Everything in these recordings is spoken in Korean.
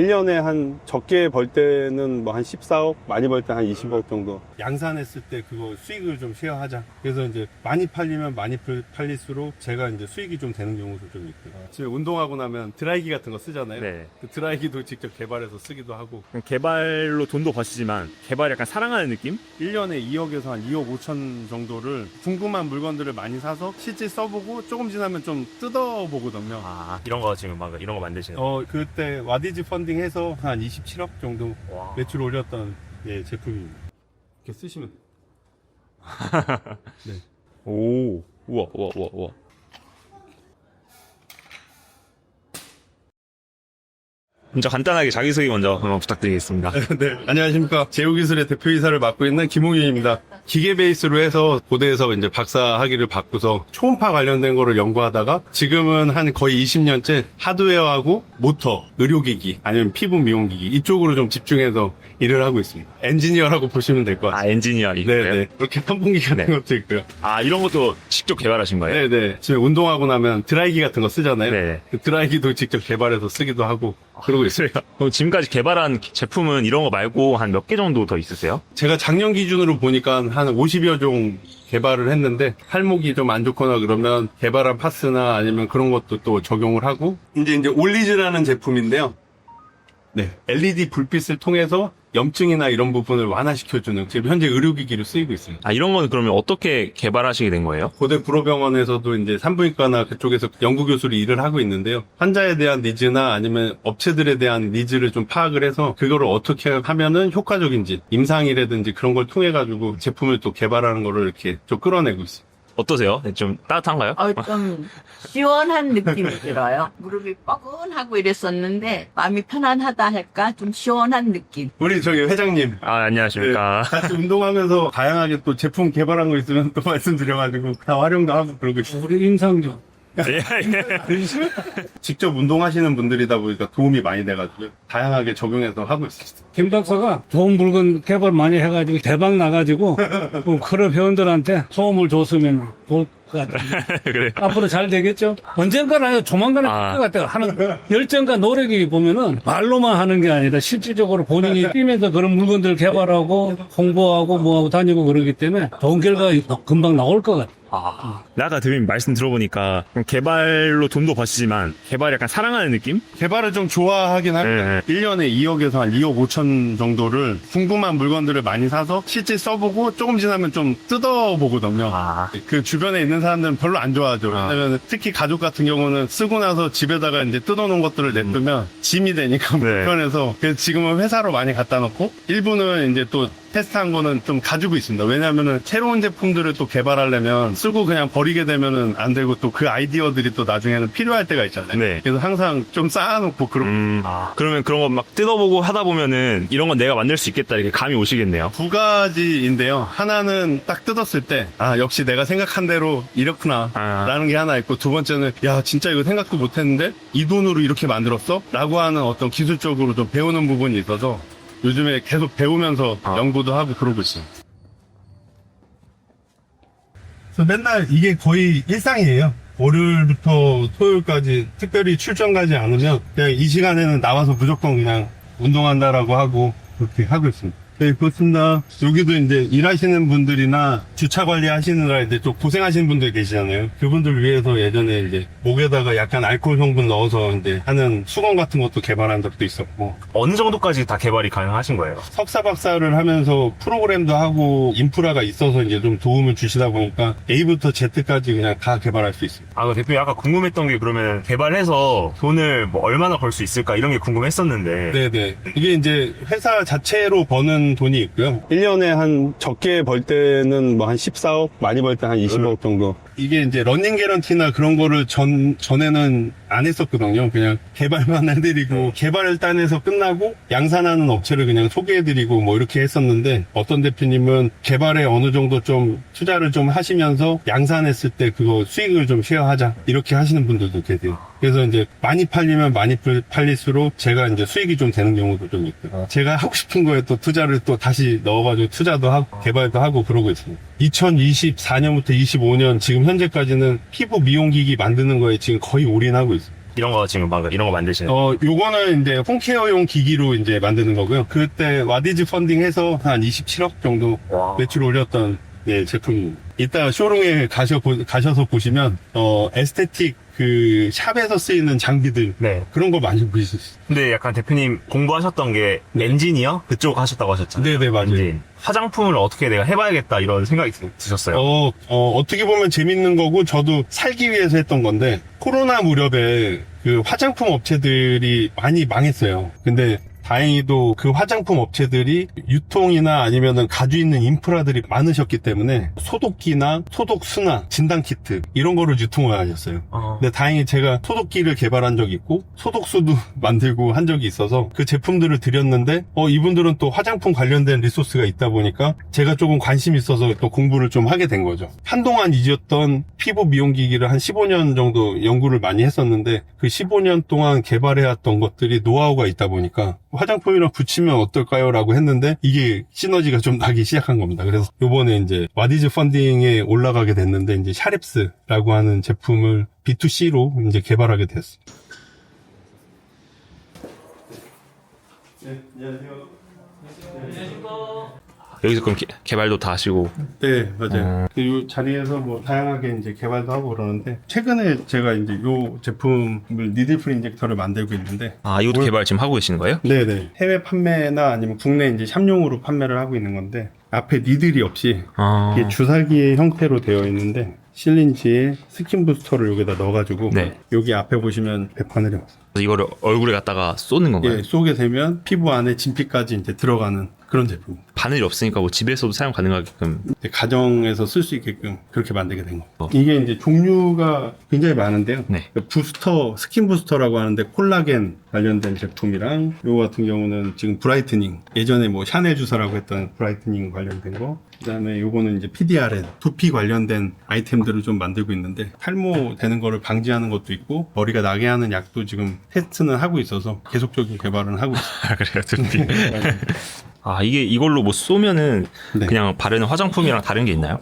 1년에 한 적게 벌 때는 뭐 한 14억, 많이 벌 때 한 20억 정도. 양산했을 때 그거 수익을 좀 쉐어하자. 그래서 이제 많이 팔리면 많이 팔릴수록 제가 이제 수익이 좀 되는 경우도 좀 있고요. 집에 운동하고 나면 드라이기 같은 거 쓰잖아요. 네. 그 드라이기도 직접 개발해서 쓰기도 하고. 개발로 돈도 버시지만 개발 약간 사랑하는 느낌? 1년에 2억에서 한 2억 5천 정도를 궁금한 물건들을 많이 사서 실제 써보고 조금 지나면 좀 뜯어보거든요. 아, 이런 거 지금 막 이런 거 만드시는. 그때 와디즈 펀딩 해서 한 27억 정도 와. 매출 올렸던 제품입니다. 이렇게 쓰시면 네. 오, 우와, 우와, 우와, 우와. 먼저 간단하게 자기소개 먼저 한번 부탁드리겠습니다. 네, 안녕하십니까. 제휴기술의 대표이사를 맡고 있는 김홍윤입니다. 기계 베이스로 해서 고대에서 이제 박사 학위를 받고서 초음파 관련된 거를 연구하다가 지금은 한 거의 20년째 하드웨어하고 모터, 의료기기 아니면 피부 미용기기 이쪽으로 좀 집중해서 일을 하고 있습니다. 엔지니어라고 보시면 될 것 같아요. 아, 엔지니어링. 네네. 그렇게 선풍기 같은 네. 것도 있고요. 아, 이런 것도 직접 개발하신 거예요? 네네. 집에 운동하고 나면 드라이기 같은 거 쓰잖아요. 네. 그 드라이기도 직접 개발해서 쓰기도 하고 그러고 있어요. 그럼 지금까지 개발한 제품은 이런 거 말고 한 몇 개 정도 더 있으세요? 제가 작년 기준으로 보니까 한 50여 종 개발을 했는데 팔목이 좀 안 좋거나 그러면 개발한 파스나 아니면 그런 것도 또 적용을 하고 이제 올리즈라는 제품인데요. 네. LED 불빛을 통해서 염증이나 이런 부분을 완화시켜주는 지금 현재 의료기기로 쓰이고 있습니다. 아, 이런 거는 그러면 어떻게 개발하시게 된 거예요? 고대 불호병원에서도 이제 산부인과나 그쪽에서 연구교수로 일을 하고 있는데요. 환자에 대한 니즈나 아니면 업체들에 대한 니즈를 좀 파악을 해서 그거를 어떻게 하면은 효과적인지 임상이라든지 그런 걸 통해 가지고 제품을 또 개발하는 거를 이렇게 좀 끌어내고 있습니다. 어떠세요? 좀 따뜻한가요? 좀 시원한 느낌이 들어요. 무릎이 뻐근하고 이랬었는데 마음이 편안하다 할까? 좀 시원한 느낌. 우리 저기 회장님. 아, 안녕하십니까. 같이 운동하면서 다양하게 또 제품 개발한 거 있으면 또 말씀드려가지고 다 활용도 하고 그러고 있습니다. 우리 임상조. 직접 운동하시는 분들이다 보니까 도움이 많이 돼가지고 다양하게 적용해서 하고 있습니다. 김 박사가 좋은 물건 개발 많이 해가지고 대박 나가지고 그런 회원들한테 소음을 줬으면 좋을 것 같아요. 그래. 앞으로 잘 되겠죠? 언젠가는 아니라 조만간에 아. 될것 같아요. 하는 열정과 노력이 보면은 말로만 하는 게 아니라 실질적으로 본인이 뛰면서 그런 물건들을 개발하고 홍보하고 뭐하고 다니고 그러기 때문에 좋은 결과가 금방 나올 것 같아요. 아, 아까 대표님 말씀 들어보니까 개발로 돈도 버시지만 개발 약간 사랑하는 느낌? 개발을 좀 좋아하긴 합니다. 1년에 2억에서 한 2억 5천 정도를 궁금한 물건들을 많이 사서 실제 써보고 조금 지나면 좀 뜯어보거든요. 아. 그 주변에 있는 사람들은 별로 안 좋아하죠. 왜냐면 특히 가족 같은 경우는 쓰고 나서 집에다가 이제 뜯어놓은 것들을 냅두면 짐이 되니까 불편해서 그래서 지금은 회사로 많이 갖다 놓고 일부는 이제 또 테스트한 거는 좀 가지고 있습니다. 왜냐하면은 새로운 제품들을 또 개발하려면 쓰고 그냥 버리게 되면은 안 되고 또 그 아이디어들이 또 나중에는 필요할 때가 있잖아요. 네. 그래서 항상 좀 쌓아놓고 그런 그러면 그런 거 막 뜯어보고 하다 보면은 이런 건 내가 만들 수 있겠다 이렇게 감이 오시겠네요. 두 가지인데요. 하나는 딱 뜯었을 때, 역시 내가 생각한 대로 이렇구나, 라는 게 하나 있고, 두 번째는, 야, 진짜 이거 생각도 못 했는데, 이 돈으로 이렇게 만들었어? 라고 하는 어떤 기술적으로 좀 배우는 부분이 있어서, 요즘에 계속 배우면서 연구도 하고 그러고 있어요. 그래서 맨날 이게 거의 일상이에요. 월요일부터 토요일까지 특별히 출장 가지 않으면 그냥 이 시간에는 나와서 무조건 그냥 운동한다라고 하고 그렇게 하고 있습니다. 네, 그렇습니다. 여기도 이제 일하시는 분들이나 주차 관리하시느라 이제 좀 고생하시는 분들 계시잖아요. 그분들 위해서 예전에 이제 목에다가 약간 알코올 성분 넣어서 이제 하는 수건 같은 것도 개발한 적도 있었고. 어느 정도까지 다 개발이 가능하신 거예요? 석사 박사를 하면서 프로그램도 하고 인프라가 있어서 이제 좀 도움을 주시다 보니까 A부터 Z까지 그냥 다 개발할 수 있습니다. 아, 대표님 아까 궁금했던 게 그러면 개발해서 돈을 뭐 얼마나 벌 수 있을까 이런 게 궁금했었는데. 네네. 이게 이제 회사 자체로 버는 돈이 있고요. 1년에 한 적게 벌 때는 뭐 한 14억, 많이 벌 때 한 20억 정도. 이게 이제 러닝 개런티나 그런 거를 전에는 안 했었거든요. 그냥 개발만 해드리고 개발단에서 끝나고 양산하는 업체를 그냥 소개해드리고 뭐 이렇게 했었는데 어떤 대표님은 개발에 어느 정도 좀 투자를 좀 하시면서 양산했을 때 그거 수익을 좀 쉐어하자 이렇게 하시는 분들도 계세요. 그래서 이제 많이 팔리면 많이 팔릴수록 제가 이제 수익이 좀 되는 경우도 좀 있고요. 제가 하고 싶은 거에 또 투자를 또 다시 넣어가지고 투자도 하고 개발도 하고 그러고 있습니다. 2024년부터 25년 지금 현재까지는 피부 미용기기 만드는 거에 지금 거의 올인하고 있습니다. 이런 거 지금 막 이런 거 만드시는. 요거는 이제 홈케어용 기기로 이제 만드는 거고요. 그때 와디즈 펀딩해서 한 27억 정도 와. 매출 올렸던 예, 제품입니다. 이따 쇼룸에 가셔서 보시면, 에스테틱 그 샵에서 쓰이는 장비들. 네. 그런 거 많이 보실 수 있어요. 근데 약간 대표님 공부하셨던 게 엔지니어? 그쪽 하셨다고 하셨잖아요. 네네, 맞아요. 엔진. 화장품을 어떻게 내가 해봐야겠다 이런 생각이 드셨어요? 어떻게 보면 재밌는 거고, 저도 살기 위해서 했던 건데, 코로나 무렵에 그 화장품 업체들이 많이 망했어요. 근데 다행히도 그 화장품 업체들이 유통이나 아니면은 가지고 있는 인프라들이 많으셨기 때문에 소독기나 소독수나 진단키트 이런 거를 유통을 하셨어요. 근데 다행히 제가 소독기를 개발한 적이 있고 소독수도 만들고 한 적이 있어서 그 제품들을 드렸는데 이분들은 또 화장품 관련된 리소스가 있다 보니까 제가 조금 관심이 있어서 또 공부를 좀 하게 된 거죠. 한동안 잊었던 피부 미용기기를 한 15년 정도 연구를 많이 했었는데 그 15년 동안 개발해왔던 것들이 노하우가 있다 보니까 화장품이랑 붙이면 어떨까요? 라고 했는데 이게 시너지가 좀 나기 시작한 겁니다. 그래서 요번에 이제 와디즈 펀딩에 올라가게 됐는데 이제 샤립스라고 하는 제품을 B2C로 이제 개발하게 됐습니다. 네, 안녕하세요. 여기서 그럼 개발도 다 하시고. 네, 맞아요. 이 자리에서 뭐 다양하게 이제 개발도 하고 그러는데 최근에 제가 이제 요 제품을 니들프리 인젝터를 만들고 있는데 이것도 개발 지금 하고 계시는 거예요? 네네. 해외 판매나 아니면 국내 이제 샵용으로 판매를 하고 있는 건데 앞에 니들이 없이 이게 주사기의 형태로 되어 있는데 실린지에 스킨 부스터를 여기다 넣어가지고 네. 여기 앞에 보시면 배바늘이 없어요. 이거를 얼굴에 갖다가 쏘는 건가요? 예, 쏘게 되면 피부 안에 진피까지 이제 들어가는 그런 제품입니다. 바늘이 없으니까 뭐 집에서도 사용 가능하게끔. 이제 가정에서 쓸 수 있게끔 그렇게 만들게 된 겁니다. 이게 이제 종류가 굉장히 많은데요. 네. 부스터, 스킨 부스터라고 하는데 콜라겐 관련된 제품이랑 요거 같은 경우는 지금 브라이트닝, 예전에 뭐 샤넬 주사라고 했던 브라이트닝 관련된 거, 그다음에 요거는 이제 PDRN, 두피 관련된 아이템들을 좀 만들고 있는데 탈모 되는 거를 방지하는 것도 있고 머리가 나게 하는 약도 지금 테스트는 하고 있어서 계속적인 개발은 하고 있습니다. 그래요, 두피. 이걸로 뭐 쏘면은 네. 그냥 바르는 화장품이랑 다른 게 있나요?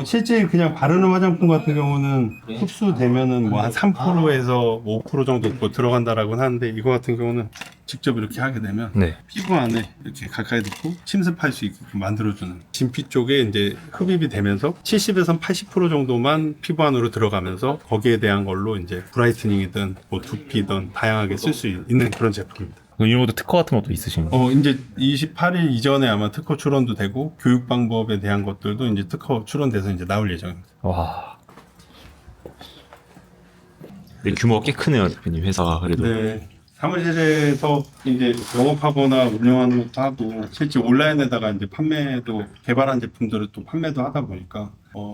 실제 그냥 바르는 화장품 같은 경우는 흡수되면은 뭐 한 3%에서 5% 정도 뭐 들어간다라고는 하는데 이거 같은 경우는 직접 이렇게 하게 되면 네. 피부 안에 이렇게 가까이 넣고 침습할 수 있게끔 만들어주는 진피 쪽에 이제 흡입이 되면서 70에서 80% 정도만 피부 안으로 들어가면서 거기에 대한 걸로 이제 브라이트닝이든 뭐 두피든 다양하게 쓸 수 있는 그런 제품입니다. 이런 것도 특허 같은 것도 있으신가요? 이제 28일 이전에 아마 특허 출원도 되고 교육 방법에 대한 것들도 이제 특허 출원돼서 이제 나올 예정입니다. 와. 네, 규모가 꽤 크네요, 대표님 회사가 그래도. 네. 사무실에서 이제 영업하거나 운영하는 것도 하고 실제 온라인에다가 이제 판매도 개발한 제품들을 또 판매도 하다 보니까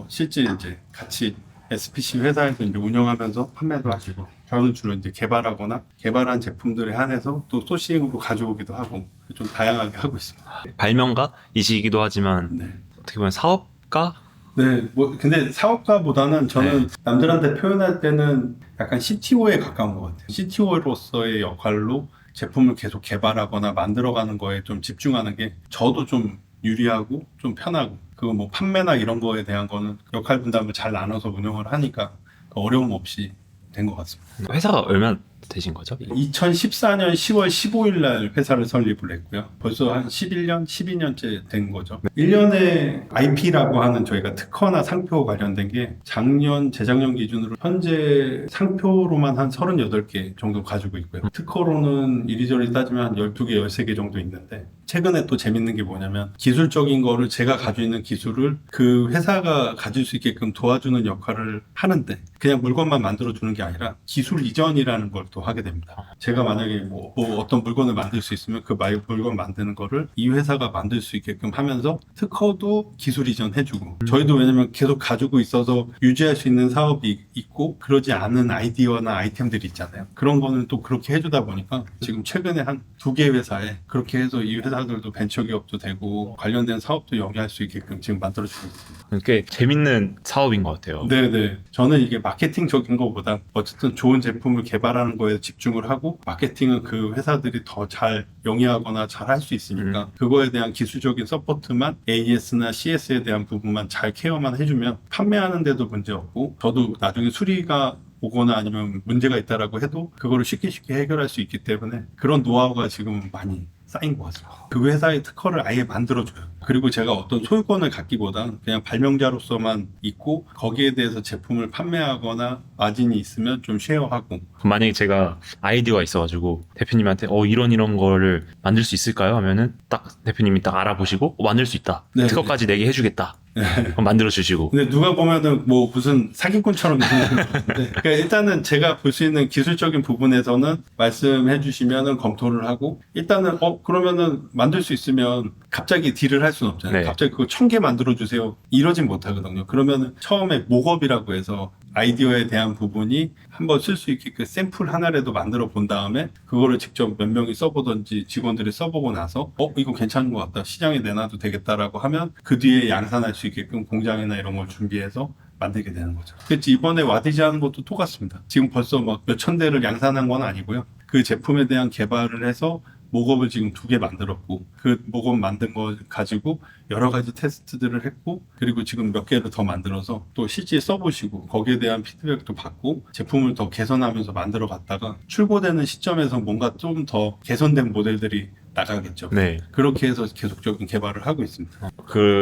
실제 이제 같이 SPC 회사에서 이제 운영하면서 판매도 하시고 저는 주로 이제 개발하거나 개발한 제품들에 한해서 또 소싱으로 가져오기도 하고 좀 다양하게 하고 있습니다. 발명가이시기도 하지만 네. 어떻게 보면 사업가? 네, 뭐 근데 사업가보다는 저는 남들한테 표현할 때는 약간 CTO에 가까운 것 같아요. CTO로서의 역할로 제품을 계속 개발하거나 만들어가는 거에 좀 집중하는 게 저도 좀 유리하고 좀 편하고 그거 뭐 판매나 이런 거에 대한 거는 역할 분담을 잘 나눠서 운영을 하니까 어려움 없이 된 것 같습니다. 회사가 얼마나 되신 거죠? 2014년 10월 15일 날 회사를 설립을 했고요. 벌써 한 11년, 12년째 된 거죠. 1년에 IP라고 하는 저희가 특허나 상표 관련된 게 작년, 재작년 기준으로 현재 상표로만 한 38개 정도 가지고 있고요. 특허로는 이리저리 따지면 한 12개, 13개 정도 있는데 최근에 또 재밌는 게 뭐냐면 기술적인 거를 제가 가지고 있는 기술을 그 회사가 가질 수 있게끔 도와주는 역할을 하는데 그냥 물건만 만들어주는 게 아니라 기술 이전이라는 걸 또 하게 됩니다. 제가 만약에 뭐 어떤 물건을 만들 수 있으면 그 물건 만드는 거를 이 회사가 만들 수 있게끔 하면서 특허도 기술 이전 해주고 저희도 왜냐면 계속 가지고 있어서 유지할 수 있는 사업이 있고 그러지 않은 아이디어나 아이템들이 있잖아요. 그런 거는 또 그렇게 해주다 보니까 지금 최근에 한 2개 회사에 그렇게 해서 이 회사들도 벤처기업도 되고 관련된 사업도 영위할 수 있게끔 지금 만들어주고 있습니다. 꽤 재밌는 사업인 것 같아요. 네네. 저는 이게 마케팅적인 것보다 어쨌든 좋은 제품을 개발하는 거에 집중을 하고 마케팅은 그 회사들이 더 잘 영위하거나 잘 할 수 있으니까 그거에 대한 기술적인 서포트만 AS나 CS에 대한 부분만 잘 케어만 해주면 판매하는 데도 문제 없고 저도 나중에 수리가 보거나 아니면 문제가 있다라고 해도 그거를 쉽게 해결할 수 있기 때문에 그런 노하우가 지금 많이 쌓인 것 같습니다. 그 회사의 특허를 아예 만들어줘요. 그리고 제가 어떤 소유권을 갖기보단 그냥 발명자로서만 있고 거기에 대해서 제품을 판매하거나 마진이 있으면 좀 쉐어하고. 그럼 만약에 제가 아이디어가 있어가지고 대표님한테 이런 거를 만들 수 있을까요? 하면은 딱 대표님이 딱 알아보시고 만들 수 있다. 네, 특허까지 내게 해주겠다. 그럼 만들어 주시고. 근데 누가 보면은 뭐 무슨 사기꾼처럼 느끼는데 그러니까 일단은 제가 볼 수 있는 기술적인 부분에서는 말씀해 주시면은 검토를 하고 일단은 그러면은 만들 수 있으면 갑자기 딜을 할 수는 없잖아요. 네. 갑자기 그거 1000개 만들어 주세요. 이러진 못하거든요. 그러면은 처음에 목업이라고 해서 아이디어에 대한 부분이 한번 쓸 수 있게 그 샘플 하나라도 만들어 본 다음에 그거를 직접 몇 명이 써보든지 직원들이 써보고 나서 이거 괜찮은 것 같다. 시장에 내놔도 되겠다라고 하면 그 뒤에 양산할 수 있게끔 공장이나 이런 걸 준비해서 만들게 되는 거죠. 그렇지 이번에 와디즈 하는 것도 똑같습니다. 지금 벌써 막 몇천 대를 양산한 건 아니고요. 그 제품에 대한 개발을 해서 목업을 지금 2개 만들었고 그 목업 만든 거 가지고 여러 가지 테스트들을 했고 그리고 지금 몇 개를 더 만들어서 또 실제 써보시고 거기에 대한 피드백도 받고 제품을 더 개선하면서 만들어 갔다가 출고되는 시점에서 뭔가 좀 더 개선된 모델들이 나가겠죠. 네. 그렇게 해서 계속적인 개발을 하고 있습니다.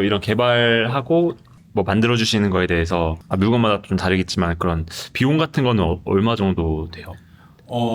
이런 개발하고 뭐 만들어 주시는 거에 대해서 물건마다 좀 다르겠지만 그런 비용 같은 거는 얼마 정도 돼요?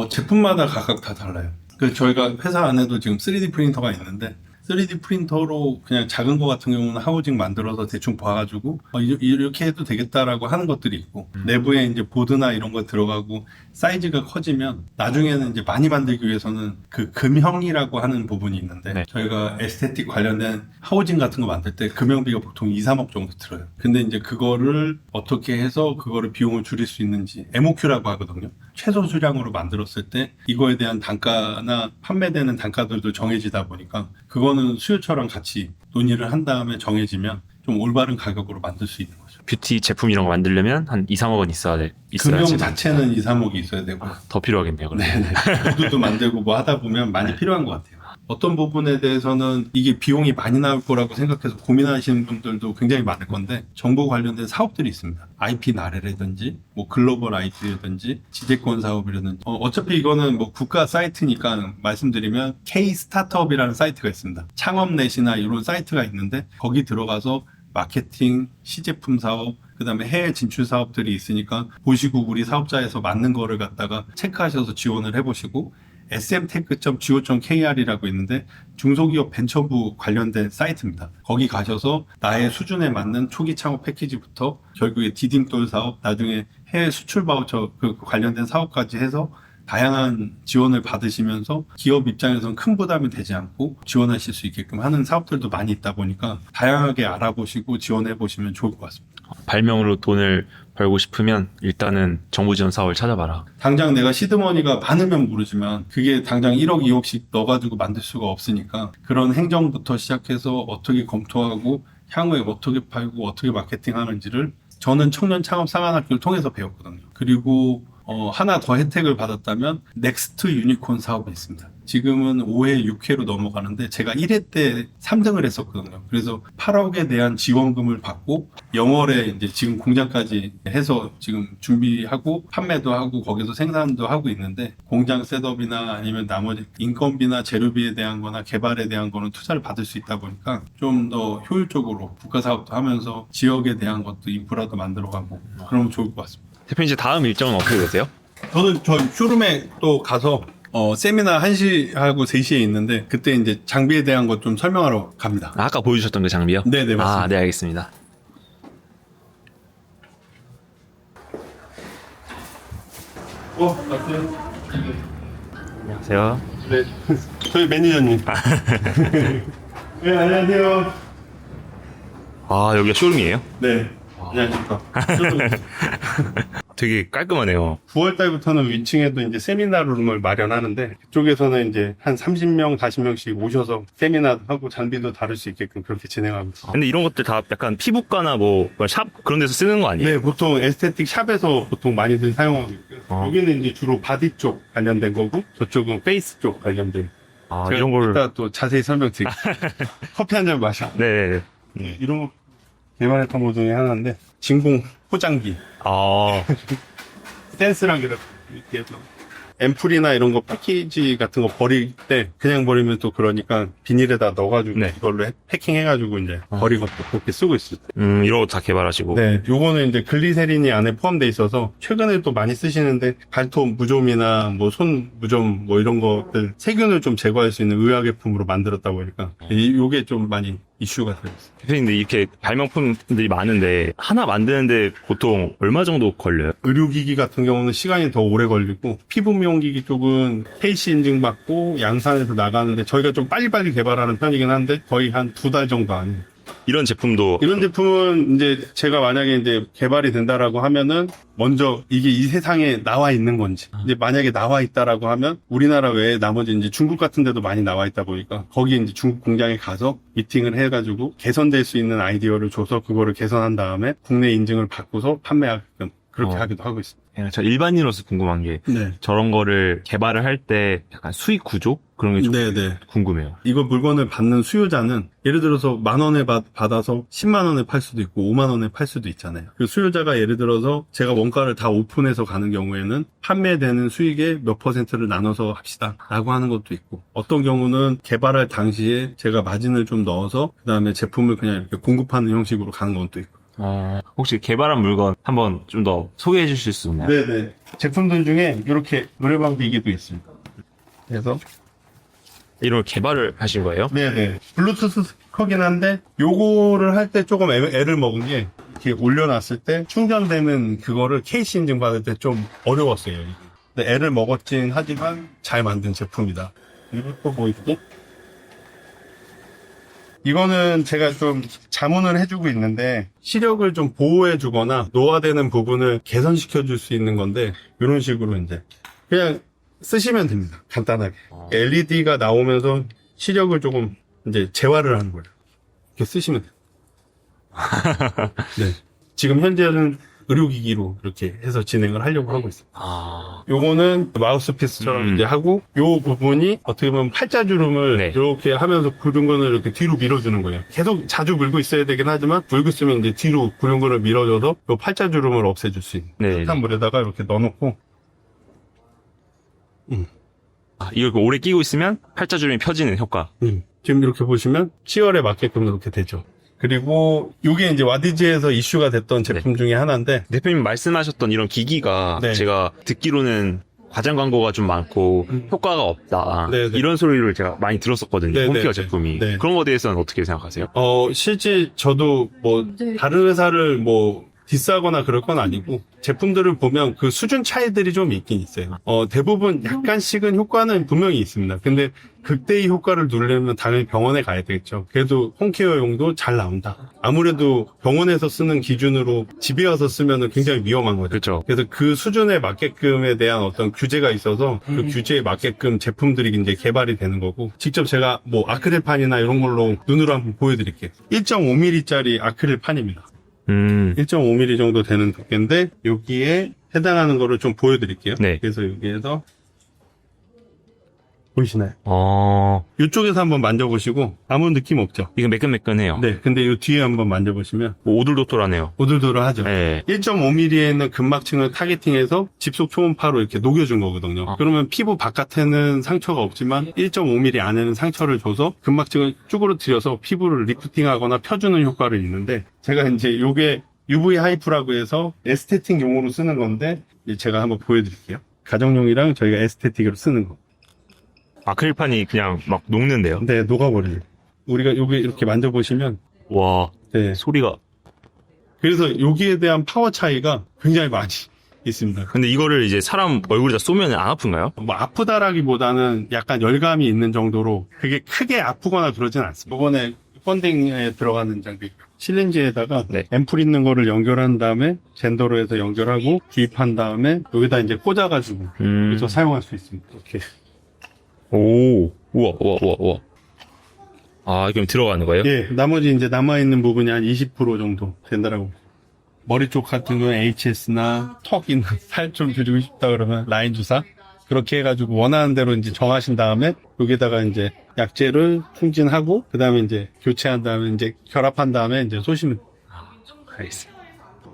제품마다 각각 다 달라요. 저희가 회사 안에도 지금 3D 프린터가 있는데 3D 프린터로 그냥 작은 거 같은 경우는 하우징 만들어서 대충 봐가지고 이렇게 해도 되겠다라고 하는 것들이 있고 내부에 이제 보드나 이런 거 들어가고 사이즈가 커지면 나중에는 이제 많이 만들기 위해서는 그 금형이라고 하는 부분이 있는데 네. 저희가 에스테틱 관련된 하우징 같은 거 만들 때 금형비가 보통 2, 3억 정도 들어요. 근데 이제 그거를 어떻게 해서 그거를 비용을 줄일 수 있는지 MOQ라고 하거든요. 최소 수량으로 만들었을 때 이거에 대한 단가나 판매되는 단가들도 정해지다 보니까 그거는 수요처랑 같이 논의를 한 다음에 정해지면 좀 올바른 가격으로 만들 수 있는 거죠. 뷰티 제품 이런 거 만들려면 한 2, 3억은 있어야지. 금형 자체는 2, 3억이 있어야 되고 더 필요하겠네요. 그러면. 네네. 구두도 만들고 뭐 하다 보면 많이 필요한 것 같아요. 어떤 부분에 대해서는 이게 비용이 많이 나올 거라고 생각해서 고민하시는 분들도 굉장히 많을 건데 정보 관련된 사업들이 있습니다. IP 나래라든지 뭐 글로벌 IP라든지 지재권 사업이라든지 어차피 이거는 뭐 국가 사이트니까 말씀드리면 K 스타트업이라는 사이트가 있습니다. 창업넷이나 이런 사이트가 있는데 거기 들어가서 마케팅, 시제품 사업, 그 다음에 해외 진출 사업들이 있으니까 보시고 우리 사업자에서 맞는 거를 갖다가 체크하셔서 지원을 해보시고 smtech.go.kr이라고 있는데 중소기업 벤처부 관련된 사이트입니다. 거기 가셔서 나의 수준에 맞는 초기 창업 패키지부터 결국에 디딤돌 사업, 나중에 해외 수출 바우처 그 관련된 사업까지 해서 다양한 지원을 받으시면서 기업 입장에서는 큰 부담이 되지 않고 지원하실 수 있게끔 하는 사업들도 많이 있다 보니까 다양하게 알아보시고 지원해 보시면 좋을 것 같습니다. 발명으로 돈을 벌고 싶으면 일단은 정부 지원 사업을 찾아봐라. 당장 내가 시드머니가 많으면 모르지만 그게 당장 1억, 2억씩 넣어가지고 만들 수가 없으니까 그런 행정부터 시작해서 어떻게 검토하고 향후에 어떻게 팔고 어떻게 마케팅하는지를 저는 청년 창업 상한학교를 통해서 배웠거든요. 그리고 하나 더 혜택을 받았다면 넥스트 유니콘 사업이 있습니다. 지금은 5회, 6회로 넘어가는데 제가 1회 때 3등을 했었거든요. 그래서 8억에 대한 지원금을 받고 영월에 이제 지금 공장까지 해서 지금 준비하고 판매도 하고 거기서 생산도 하고 있는데 공장 셋업이나 아니면 나머지 인건비나 재료비에 대한 거나 개발에 대한 거는 투자를 받을 수 있다 보니까 좀 더 효율적으로 국가 사업도 하면서 지역에 대한 것도 인프라도 만들어가고 그러면 좋을 것 같습니다. 대표님 이제 다음 일정은 어떻게 되세요? 저는 저 쇼룸에 또 가서 세미나 1시하고 3시에 있는데 그때 이제 장비에 대한 것 좀 설명하러 갑니다. 아까 보여주셨던 그 장비요? 네네 맞습니다. 네 알겠습니다. 맞아요. 안녕하세요. 네, 저희 매니저님. 네, 안녕하세요. 여기가 쇼룸이에요? 네, 안녕하십니까. 되게 깔끔하네요. 9월 달부터는 위층에도 이제 세미나룸을 마련하는데 그쪽에서는 이제 한 30명, 40명씩 오셔서 세미나 하고 장비도 다룰 수 있게끔 그렇게 진행하고 있습니다. 근데 이런 것들 다 약간 피부과나 뭐 샵 그런 데서 쓰는 거 아니에요? 네, 보통 에스테틱 샵에서 보통 많이들 사용하고 있고요. 여기는 이제 주로 바디 쪽 관련된 거고 저쪽은 페이스 쪽 관련된. 제가 이런 걸. 이따 또 자세히 설명드릴게요. 커피 한 잔 마셔. 네네네. 네, 이런 거 개발했던 것 중에 하나인데 진공 포장기. 댄스랑 이렇게 해서 앰플이나 이런 거 패키지 같은 거 버릴 때 그냥 버리면 또 그러니까 비닐에다 넣어가지고 네. 이걸로 패킹해가지고 이제 버리고 또 그렇게 쓰고 있어요. 이런 거 다 개발하시고. 네, 요거는 이제 글리세린이 안에 포함되어 있어서 최근에 또 많이 쓰시는데 발톱 무좀이나 뭐 손 무좀 뭐 이런 것들 세균을 좀 제거할 수 있는 의약품으로 만들었다 보니까 요게 좀 많이 이슈가 되고 있어요. 대표님들 이렇게 발명품들이 많은데 하나 만드는데 보통 얼마 정도 걸려요? 의료기기 같은 경우는 시간이 더 오래 걸리고 피부 미용기기 쪽은 KC 인증 받고 양산에서 나가는데 저희가 좀 빨리빨리 개발하는 편이긴 한데 거의 한 2달 정도 안에 이런 제품도 이런 제품은 이제 제가 만약에 이제 개발이 된다라고 하면은 먼저 이게 이 세상에 나와 있는 건지 이제 만약에 나와 있다라고 하면 우리나라 외에 나머지 이제 중국 같은 데도 많이 나와 있다 보니까 거기 이제 중국 공장에 가서 미팅을 해가지고 개선될 수 있는 아이디어를 줘서 그거를 개선한 다음에 국내 인증을 받고서 판매하게끔 그렇게 하기도 하고 있습니다. 그냥 저 일반인으로서 궁금한 게 네. 저런 거를 개발을 할 때 약간 수익 구조? 그런 게 좀 네네. 궁금해요. 이거 물건을 받는 수요자는 예를 들어서 10,000원에 받아서 10만 원에 팔 수도 있고 5만 원에 팔 수도 있잖아요. 그 수요자가 예를 들어서 제가 원가를 다 오픈해서 가는 경우에는 판매되는 수익의 몇 %를 나눠서 합시다 라고 하는 것도 있고 어떤 경우는 개발할 당시에 제가 마진을 좀 넣어서 그 다음에 제품을 그냥 이렇게 공급하는 형식으로 가는 것도 있고. 혹시 개발한 물건 한번 좀 더 소개해 주실 수 있나요? 네네. 제품들 중에 이렇게 노래방 비기도 있습니다. 그래서 이런 걸 개발을 하신 거예요? 네네. 블루투스 스피커긴 한데, 요거를 할 때 조금 애를 먹은 게, 이렇게 올려놨을 때 충전되는 그거를 케이스 인증 받을 때 좀 어려웠어요. 이게. 근데 애를 먹었진 하지만 잘 만든 제품이다. 그리고 또 뭐 있지? 이거는 제가 좀 자문을 해주고 있는데, 시력을 좀 보호해주거나 노화되는 부분을 개선시켜줄 수 있는 건데, 이런 식으로 이제. 그냥 쓰시면 됩니다. 간단하게. LED가 나오면서 시력을 조금 이제 재활을 하는 거예요. 이렇게 쓰시면 돼요. 네. 지금 현재는 의료기기로 이렇게 해서 진행을 하려고 하고 있어요. 요거는 마우스피스처럼 이제 하고, 요 부분이 어떻게 보면 팔자주름을 네. 이렇게 하면서 구름근을 이렇게 뒤로 밀어주는 거예요. 계속 자주 물고 있어야 되긴 하지만, 물고 있으면 이제 뒤로 구름근을 밀어줘서 요 팔자주름을 없애줄 수 있는. 네. 따뜻한 물에다가 이렇게 넣어놓고, 이걸 오래 끼고 있으면 팔자주름이 펴지는 효과. 지금 이렇게 보시면 치열에 맞게끔 이렇게 되죠. 그리고 이게 이제 와디즈에서 이슈가 됐던 제품 중에 하나인데 대표님 말씀하셨던 이런 기기가 네. 제가 듣기로는 과장 광고가 좀 많고 효과가 없다. 네네. 이런 소리를 제가 많이 들었었거든요. 네네네. 홈케어 제품이. 네. 그런 거에 대해서는 어떻게 생각하세요? 실제 저도 뭐 다른 회사를 뭐 디스하거나 그럴 건 아니고 제품들을 보면 그 수준 차이들이 좀 있긴 있어요. 대부분 약간씩은 효과는 분명히 있습니다. 근데 극대의 효과를 누리려면 당연히 병원에 가야 되겠죠. 그래도 홈케어용도 잘 나온다. 아무래도 병원에서 쓰는 기준으로 집에 와서 쓰면은 굉장히 위험한 거죠. 그렇죠. 그래서 그 수준에 맞게끔에 대한 어떤 규제가 있어서 그 규제에 맞게끔 제품들이 이제 개발이 되는 거고 직접 제가 뭐 아크릴판이나 이런 걸로 눈으로 한번 보여드릴게요. 1.5mm짜리 아크릴판입니다. 1.5mm 정도 되는 두께인데 여기에 해당하는 거를 좀 보여드릴게요. 네. 그래서 여기에서 보이시나요? 이쪽에서 한번 만져보시고 아무 느낌 없죠? 이거 매끈매끈해요. 네. 근데 이 뒤에 한번 만져보시면 오돌도돌하네요. 오돌도돌하죠? 네. 1.5mm에 있는 근막층을 타겟팅해서 집속 초음파로 이렇게 녹여준 거거든요. 그러면 피부 바깥에는 상처가 없지만 1.5mm 안에는 상처를 줘서 근막층을 쭈그러뜨려서 피부를 리프팅하거나 펴주는 효과를 있는데 제가 이제 요게 UV 하이프라고 해서 에스테틱 용으로 쓰는 건데 이제 제가 한번 보여드릴게요. 가정용이랑 저희가 에스테틱으로 쓰는 거. 아크릴판이 그냥 막 녹는데요. 네, 녹아버려요. 우리가 여기 이렇게 만져보시면 와, 네. 소리가. 그래서 여기에 대한 파워 차이가 굉장히 많이 있습니다. 근데 이거를 이제 사람 얼굴에다 쏘면 안 아픈가요? 뭐 아프다라기보다는 약간 열감이 있는 정도로 그게 크게 아프거나 그러진 않습니다. 이번에 펀딩에 들어가는 장비 실린지에다가 네. 앰플 있는 거를 연결한 다음에 젠더로 해서 연결하고 주입한 다음에 여기다 이제 꽂아가지고 그래서 사용할 수 있습니다. 이렇게. 오, 우와. 아, 이게 들어가는 거예요? 예, 나머지 이제 남아있는 부분이 한 20% 정도 된다라고. 머리 쪽 같은 경우는 HS나 턱 있는 살 좀 줄이고 싶다 그러면 라인 주사. 그렇게 해가지고 원하는 대로 이제 정하신 다음에 여기다가 이제 약재를 충진하고 그 다음에 이제 교체한 다음에 이제 결합한 다음에 이제 쏘시면. 알겠습니다.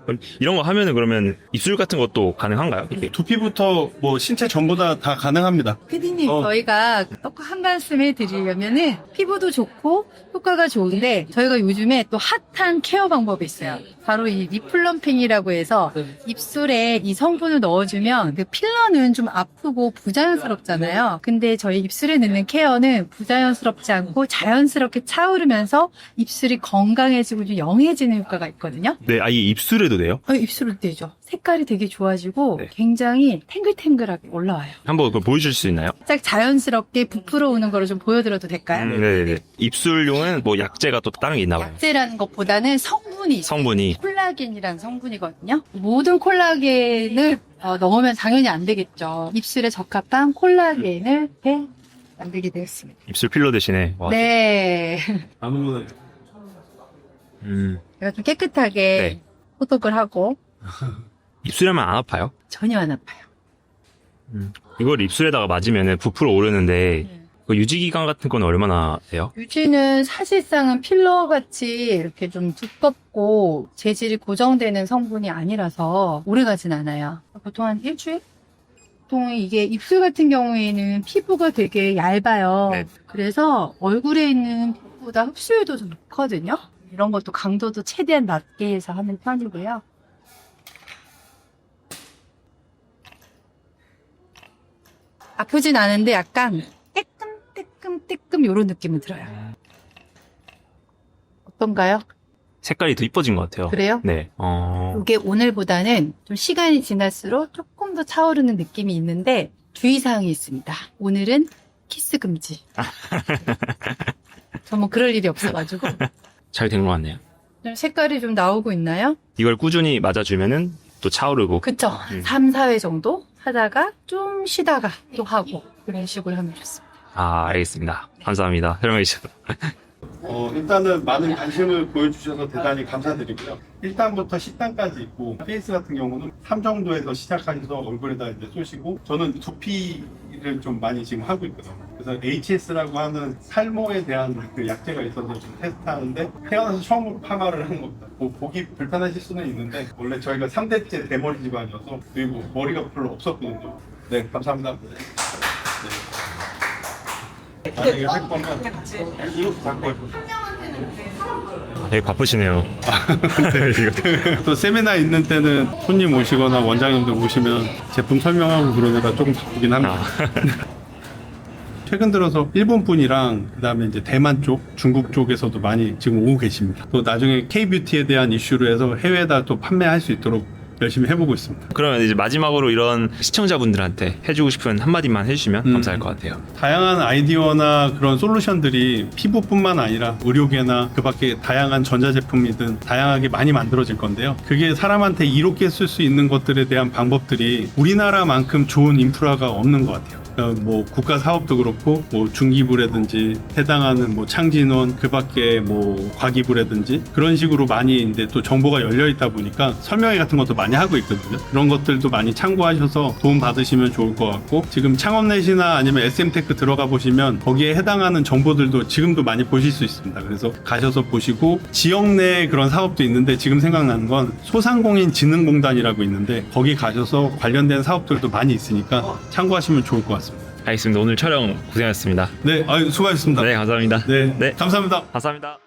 그럼 이런 거 하면은 그러면 입술 같은 것도 가능한가요? 이게? 두피부터 뭐 신체 전부 다 가능합니다. 피디님, 어. 저희가 꼭 한 말씀 해드리려면은 피부도 좋고 효과가 좋은데 저희가 요즘에 또 핫한 케어 방법이 있어요. 바로 이 립플럼핑이라고 해서 입술에 이 성분을 넣어주면 그 필러는 좀 아프고 부자연스럽잖아요. 근데 저희 입술에 넣는 케어는 부자연스럽지 않고 자연스럽게 차오르면서 입술이 건강해지고 좀 영해지는 효과가 있거든요. 네, 아예 입술에도 돼요? 입술은 되죠. 색깔이 되게 좋아지고 네. 굉장히 탱글탱글하게 올라와요. 한번 그거 보여줄 수 있나요? 살짝 자연스럽게 부풀어 오는 거를 좀 보여드려도 될까요? 네. 입술용은 뭐 약재가 또 다른 게 있나 봐요. 약재라는 것보다는 성분이 있어요. 성분이. 콜라겐이라는 성분이거든요. 모든 콜라겐을 넣으면 당연히 안 되겠죠. 입술에 적합한 콜라겐을 이렇게 만들게 되었습니다. 입술 필러 대신에. 와. 네. 아무거나. 제가 좀 깨끗하게 네. 소독을 하고 입술에 하면 안 아파요? 전혀 안 아파요. 이걸 입술에다가 맞으면 부풀어 오르는데 그 유지기간 같은 건 얼마나 돼요? 유지는 사실상은 필러같이 이렇게 좀 두껍고 재질이 고정되는 성분이 아니라서 오래가진 않아요. 보통 한 일주일? 보통 이게 입술 같은 경우에는 피부가 되게 얇아요. 네. 그래서 얼굴에 있는 피부보다 흡수율도 좀 높거든요. 이런 것도 강도도 최대한 낮게 해서 하는 편이고요. 아프진 않은데 약간 뜨끔 이런 느낌은 들어요. 어떤가요? 색깔이 더 이뻐진 것 같아요. 그래요? 네. 이게 오늘보다는 좀 시간이 지날수록 조금 더 차오르는 느낌이 있는데 주의사항이 있습니다. 오늘은 키스 금지. 저 뭐 그럴 일이 없어가지고. 잘 된 것 같네요. 좀 색깔이 좀 나오고 있나요? 이걸 꾸준히 맞아주면은 또 차오르고. 그쵸. 3, 4회 정도 하다가 좀 쉬다가 또 하고 그런 식으로 하면 좋습니다. 아, 알겠습니다. 감사합니다. 설명해 주셔서. 일단은 많은 관심을 보여주셔서 대단히 감사드리고요. 1단부터 10단까지 있고, 페이스 같은 경우는 3 정도에서 시작하셔서 얼굴에다 이제 쏘시고, 저는 두피를 좀 많이 지금 하고 있거든요. 그래서 HS라고 하는 탈모에 대한 그 약제가 있어서 좀 테스트하는데, 태어나서 처음으로 파마를 하는 겁니다. 뭐 보기 불편하실 수는 있는데, 원래 저희가 3대째 대머리 집안이어서, 그리고 머리가 별로 없었거든요. 네, 감사합니다. 만약에 할 거면 이렇게 갖고 할 거예요. 되게 바쁘시네요. 또 세미나 있는 때는 손님 오시거나 원장님들 오시면 제품 설명하고 그러느라 조금 바쁘긴 합니다. 최근 들어서 일본 분이랑 그다음에 이제 대만 쪽, 중국 쪽에서도 많이 지금 오고 계십니다. 또 나중에 K-뷰티에 대한 이슈로 해서 해외에다 또 판매할 수 있도록 열심히 해보고 있습니다. 그러면 이제 마지막으로 이런 시청자분들한테 해주고 싶은 한마디만 해주시면 감사할 것 같아요. 다양한 아이디어나 그런 솔루션들이 피부뿐만 아니라 의료계나 그 밖에 다양한 전자제품이든 다양하게 많이 만들어질 건데요. 그게 사람한테 이롭게 쓸 수 있는 것들에 대한 방법들이 우리나라만큼 좋은 인프라가 없는 것 같아요. 뭐 국가 사업도 그렇고 뭐 중기부라든지 해당하는 뭐 창진원 그 밖에 뭐 과기부라든지 그런 식으로 많이 이제 또 정보가 열려 있다 보니까 설명회 같은 것도 많이 하고 있거든요. 그런 것들도 많이 참고하셔서 도움 받으시면 좋을 것 같고 지금 창업넷이나 아니면 SM테크 들어가 보시면 거기에 해당하는 정보들도 지금도 많이 보실 수 있습니다. 그래서 가셔서 보시고 지역 내 그런 사업도 있는데 지금 생각나는 건 소상공인진흥공단이라고 있는데 거기 가셔서 관련된 사업들도 많이 있으니까 참고하시면 좋을 것 같습니다. 알겠습니다. 오늘 촬영 고생하셨습니다. 네, 수고하셨습니다. 네, 감사합니다. 네, 감사합니다. 감사합니다.